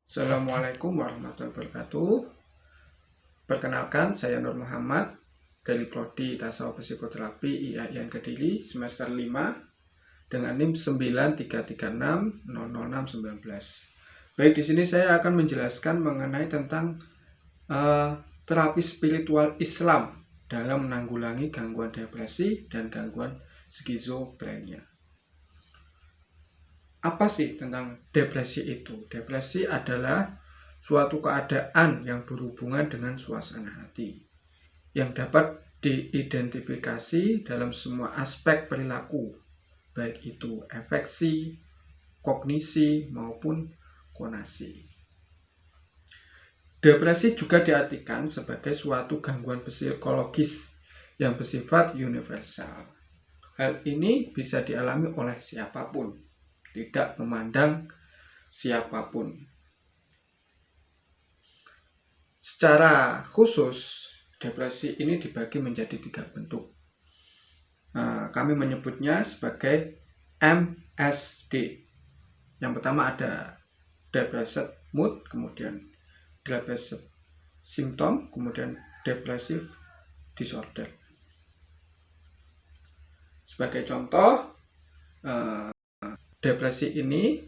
Assalamualaikum warahmatullahi wabarakatuh. Perkenalkan, saya Nur Muhammad dari Prodi Tasawuf Psikoterapi IAIN Kediri semester 5 dengan NIM 933600619. Baik, di sini saya akan menjelaskan mengenai tentang terapi spiritual Islam dalam menanggulangi gangguan depresi dan gangguan skizofrenia. Apa sih tentang depresi itu? Depresi adalah suatu keadaan yang berhubungan dengan suasana hati yang dapat diidentifikasi dalam semua aspek perilaku, baik itu afeksi, kognisi, maupun konasi. Depresi juga diartikan sebagai suatu gangguan psikologis yang bersifat universal. Hal ini bisa dialami oleh siapapun, tidak memandang siapapun. Secara khusus, depresi ini dibagi menjadi 3 bentuk. Kami menyebutnya sebagai MSD. Yang pertama ada depressive mood, kemudian depressive symptom, kemudian depressive disorder. Sebagai contoh, depresi ini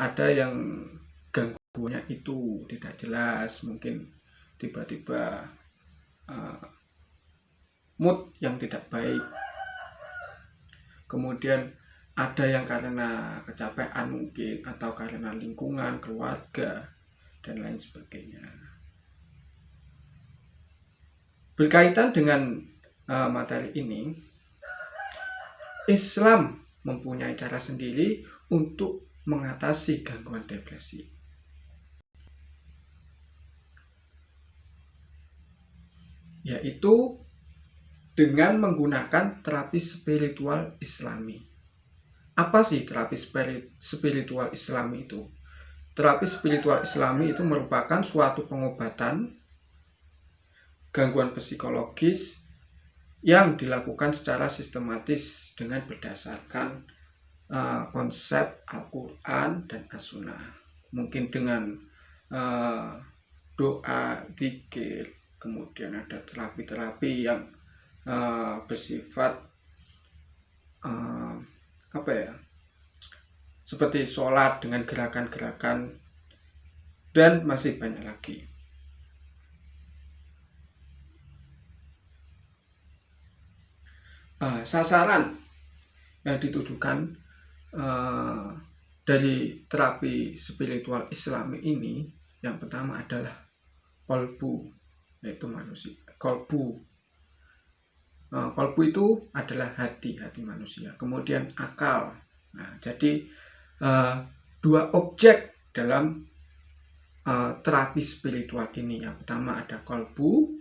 ada yang gangguannya itu tidak jelas, mungkin tiba-tiba mood yang tidak baik. Kemudian ada yang karena kecapean mungkin, atau karena lingkungan, keluarga, dan lain sebagainya. Berkaitan dengan materi ini, Islam mempunyai cara sendiri untuk mengatasi gangguan depresi. Yaitu dengan menggunakan terapi spiritual Islami. Apa sih terapi spiritual Islami itu? Terapi spiritual Islami itu merupakan suatu pengobatan gangguan psikologis yang dilakukan secara sistematis dengan berdasarkan konsep Al-Quran dan As-Sunnah. Mungkin dengan doa, zikir, kemudian ada terapi-terapi yang bersifat seperti sholat dengan gerakan-gerakan, dan masih banyak lagi. Sasaran yang ditujukan dari terapi spiritual Islami ini, yang pertama adalah kolbu, yaitu manusia. Kolbu itu adalah hati manusia. Kemudian akal. Jadi 2 objek dalam terapi spiritual ini. Yang pertama ada kolbu,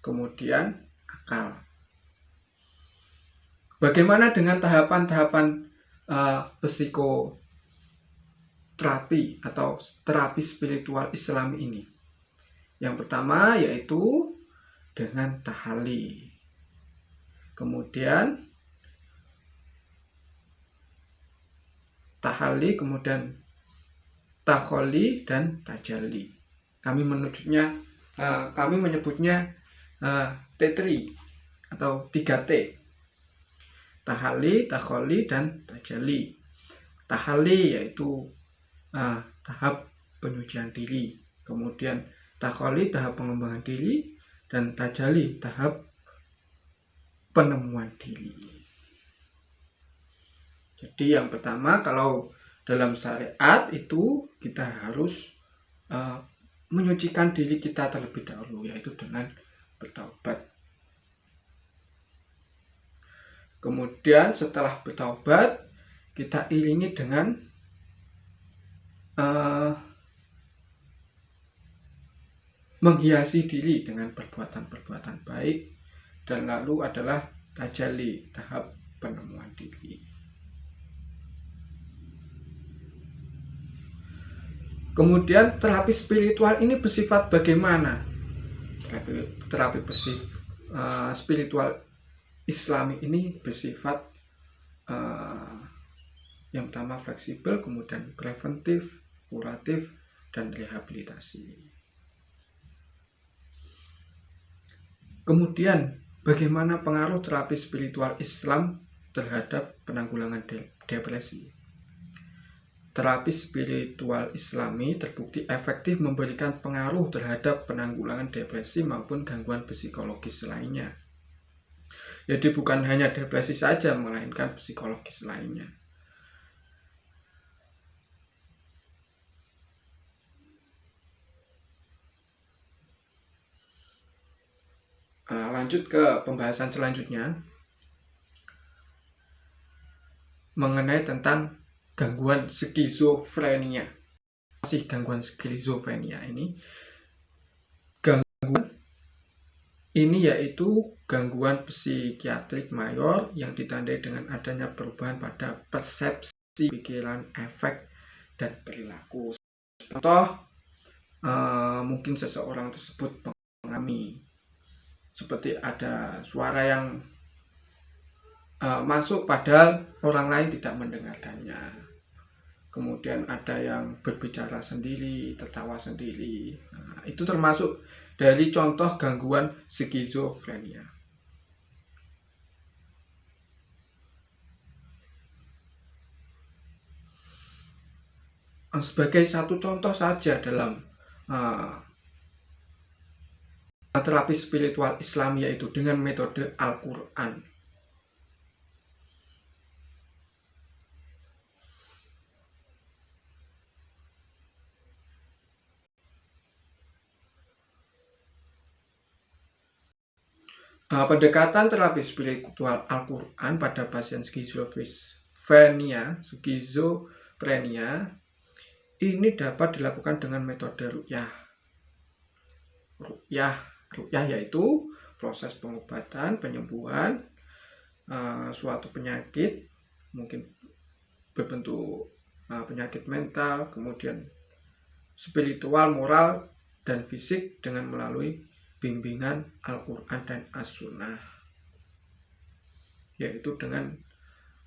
kemudian akal. Bagaimana dengan tahapan-tahapan psikoterapi atau terapi spiritual Islam ini? Yang pertama yaitu dengan tahali, kemudian takholi dan tajali. Kami menyebutnya T3 atau 3T. Tahali, takholi, dan tajali. Tahali yaitu tahap penyucian diri, kemudian takholi tahap pengembangan diri, dan tajali tahap penemuan diri. Jadi yang pertama, kalau dalam syariat itu kita harus menyucikan diri kita terlebih dahulu, yaitu dengan bertaubat. Kemudian setelah bertaubat, kita iringi dengan menghiasi diri dengan perbuatan-perbuatan baik, dan lalu adalah tajali, tahap penemuan diri. Kemudian terapi spiritual ini bersifat bagaimana? Terapi spiritual Islami ini bersifat yang pertama fleksibel, kemudian preventif, kuratif, dan rehabilitasi. Kemudian, bagaimana pengaruh terapi spiritual Islam terhadap penanggulangan depresi? Terapi spiritual Islami terbukti efektif memberikan pengaruh terhadap penanggulangan depresi maupun gangguan psikologis lainnya. Jadi bukan hanya depresi saja, melainkan psikologis lainnya. Lanjut ke pembahasan selanjutnya mengenai tentang gangguan skizofrenia. Gangguan skizofrenia ini yaitu gangguan psikiatrik mayor yang ditandai dengan adanya perubahan pada persepsi, pikiran, efek, dan perilaku. Contoh, mungkin seseorang tersebut mengalami seperti ada suara yang masuk padahal orang lain tidak mendengarkannya. Kemudian ada yang berbicara sendiri, tertawa sendiri. Itu termasuk dari contoh gangguan skizofrenia. Sebagai satu contoh saja dalam terapi spiritual Islam, yaitu dengan metode Al-Quran. Pendekatan terapi spiritual Al-Quran pada pasien skizofrenia ini dapat dilakukan dengan metode ruqyah. Ruqyah yaitu proses pengobatan, penyembuhan suatu penyakit, mungkin berbentuk penyakit mental, kemudian spiritual, moral, dan fisik dengan melalui bimbingan Al-Quran dan As-Sunnah, yaitu dengan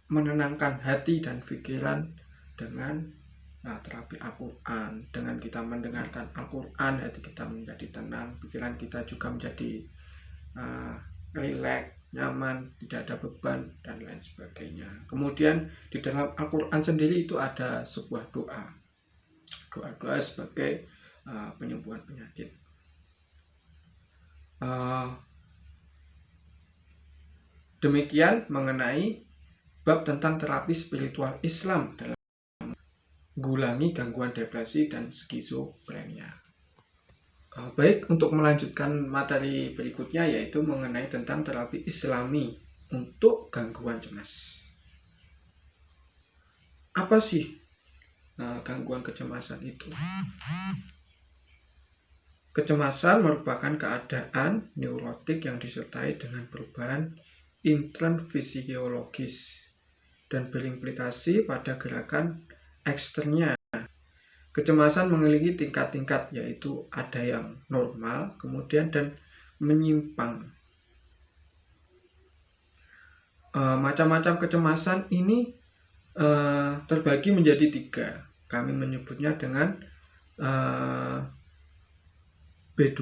menenangkan hati dan pikiran dengan terapi Al-Quran. Dengan kita mendengarkan Al-Quran, hati kita menjadi tenang, pikiran kita juga menjadi rileks, nyaman, tidak ada beban, dan lain sebagainya. Kemudian di dalam Al-Quran sendiri itu ada sebuah doa sebagai penyembuhan penyakit. Demikian mengenai bab tentang terapi spiritual Islam dalam menanggulangi gangguan depresi dan skizofrenia. Baik, untuk melanjutkan materi berikutnya yaitu mengenai tentang terapi Islami untuk gangguan cemas. Apa sih gangguan kecemasan itu? Kecemasan merupakan keadaan neurotik yang disertai dengan perubahan intern fisiologis dan berimplikasi pada gerakan eksternnya. Kecemasan memiliki tingkat-tingkat, yaitu ada yang normal, kemudian dan menyimpang. Macam-macam kecemasan ini terbagi menjadi 3. Kami menyebutnya dengan B2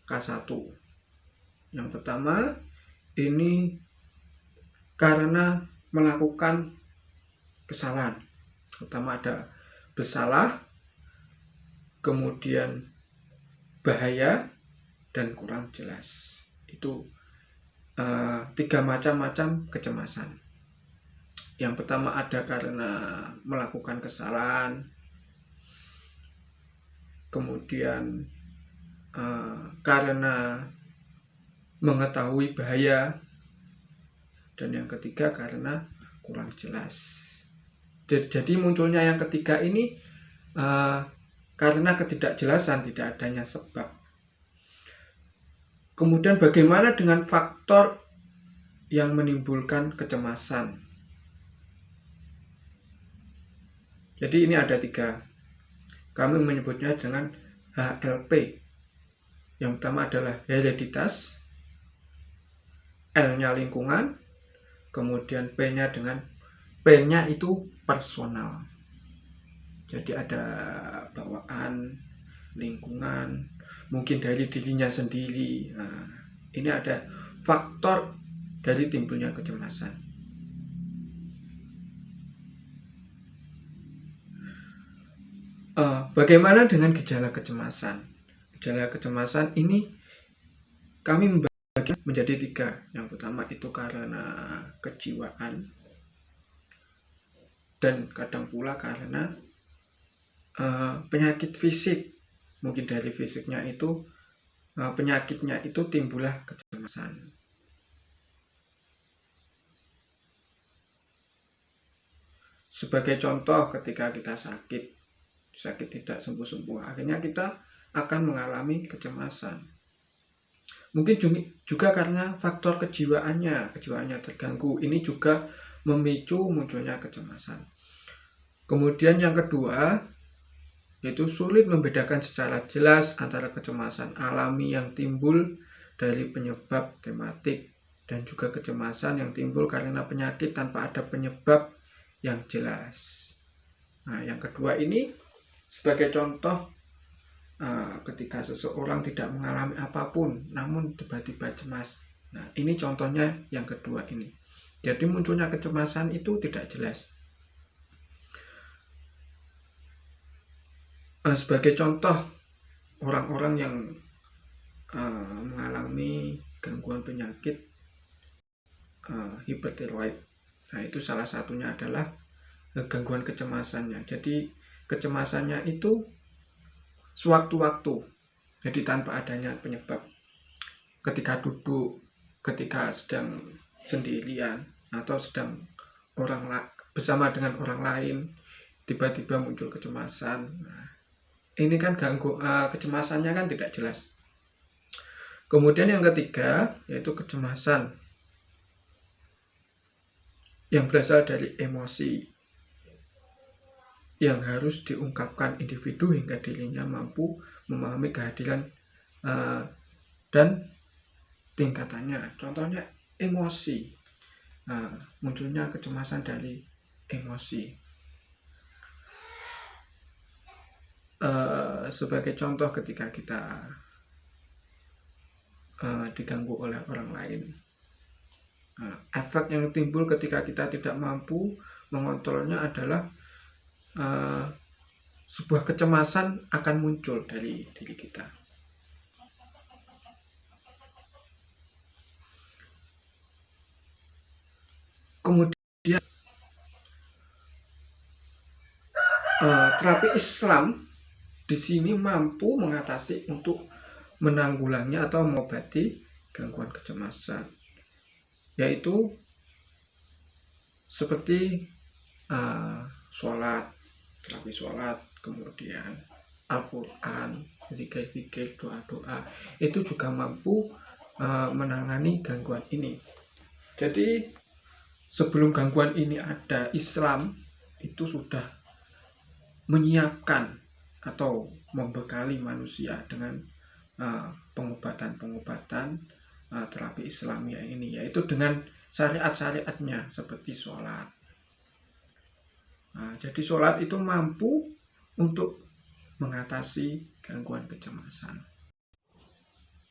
K1. Yang pertama ini karena melakukan kesalahan. Pertama ada bersalah, kemudian bahaya, dan kurang jelas. Itu 3 macam kecemasan. Yang pertama ada karena melakukan kesalahan, kemudian karena mengetahui bahaya, dan yang ketiga karena kurang jelas. Jadi munculnya yang ketiga ini karena ketidakjelasan, tidak adanya sebab. Kemudian bagaimana dengan faktor yang menimbulkan kecemasan? Jadi ini ada 3. Kami menyebutnya dengan HLP. Yang pertama adalah hereditas, L-nya lingkungan, kemudian P-nya itu personal. Jadi ada bawaan, lingkungan, mungkin dari dirinya sendiri. Nah, ini ada faktor dari timbulnya kecemasan. Bagaimana dengan gejala kecemasan? Gejala kecemasan ini kami membagi menjadi 3. Yang pertama itu karena kejiwaan, dan kadang pula karena penyakit fisik. Mungkin dari fisiknya itu, penyakitnya itu timbullah kecemasan. Sebagai contoh, ketika kita sakit tidak sembuh-sembuh, akhirnya kita akan mengalami kecemasan. Mungkin juga karena faktor kejiwaannya terganggu. Ini juga memicu munculnya kecemasan. Kemudian yang kedua, yaitu sulit membedakan secara jelas antara kecemasan alami yang timbul dari penyebab tematik dan juga kecemasan yang timbul karena penyakit tanpa ada penyebab yang jelas. Nah, yang kedua ini sebagai contoh, ketika seseorang tidak mengalami apapun namun tiba-tiba cemas. Nah, ini contohnya yang kedua ini. Jadi munculnya kecemasan itu tidak jelas. Sebagai contoh, orang-orang yang mengalami gangguan penyakit hipertiroid. Nah, itu salah satunya adalah gangguan kecemasannya. Jadi kecemasannya itu sewaktu-waktu, jadi tanpa adanya penyebab. Ketika duduk, ketika sedang sendirian, atau sedang bersama dengan orang lain, tiba-tiba muncul kecemasan. Nah, ini kan kecemasannya kan tidak jelas. Kemudian yang ketiga, yaitu kecemasan yang berasal dari emosi yang harus diungkapkan individu hingga dirinya mampu memahami kehadiran dan tingkatannya. Contohnya emosi. Munculnya kecemasan dari emosi. Sebagai contoh, ketika kita diganggu oleh orang lain, efek yang timbul ketika kita tidak mampu mengontrolnya adalah sebuah kecemasan akan muncul dari diri kita. Kemudian terapi Islam di sini mampu mengatasi untuk menanggulangi atau mengobati gangguan kecemasan, yaitu seperti sholat, terapi sholat, kemudian Al-Quran, zikir-zikir, doa-doa, itu juga mampu menangani gangguan ini. Jadi sebelum gangguan ini ada, Islam itu sudah menyiapkan atau membekali manusia dengan pengobatan terapi Islamiyah ini, yaitu dengan syariat-syariatnya seperti sholat. Jadi sholat itu mampu untuk mengatasi gangguan kecemasan.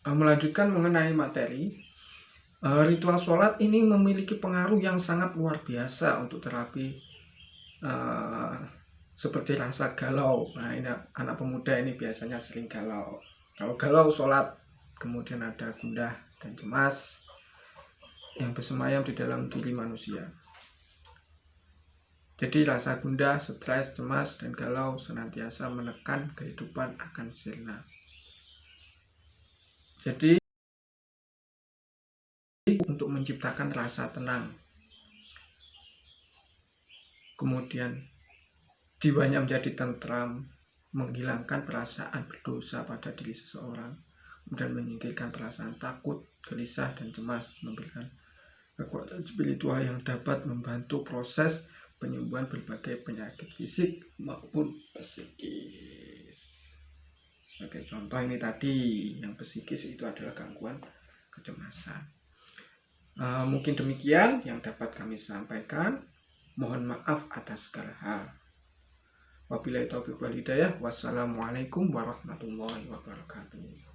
Melanjutkan mengenai materi, ritual sholat ini memiliki pengaruh yang sangat luar biasa untuk terapi seperti rasa galau. Nah, ini anak pemuda ini biasanya sering galau. Kalau galau sholat, kemudian ada gundah dan cemas yang bersemayam di dalam diri manusia. Jadi rasa gundah, stres, cemas, dan galau senantiasa menekan kehidupan akan sirna. Jadi untuk menciptakan rasa tenang, kemudian jiwanya menjadi tentram, menghilangkan perasaan berdosa pada diri seseorang, kemudian menyingkirkan perasaan takut, gelisah, dan cemas, memberikan kekuatan spiritual yang dapat membantu proses penyembuhan berbagai penyakit fisik maupun psikis. Sebagai contoh ini tadi, yang psikis itu adalah gangguan kecemasan. Mungkin demikian yang dapat kami sampaikan. Mohon maaf atas segala hal. Wabillahi taufiq wal hidayah. Wassalamualaikum warahmatullahi wabarakatuh.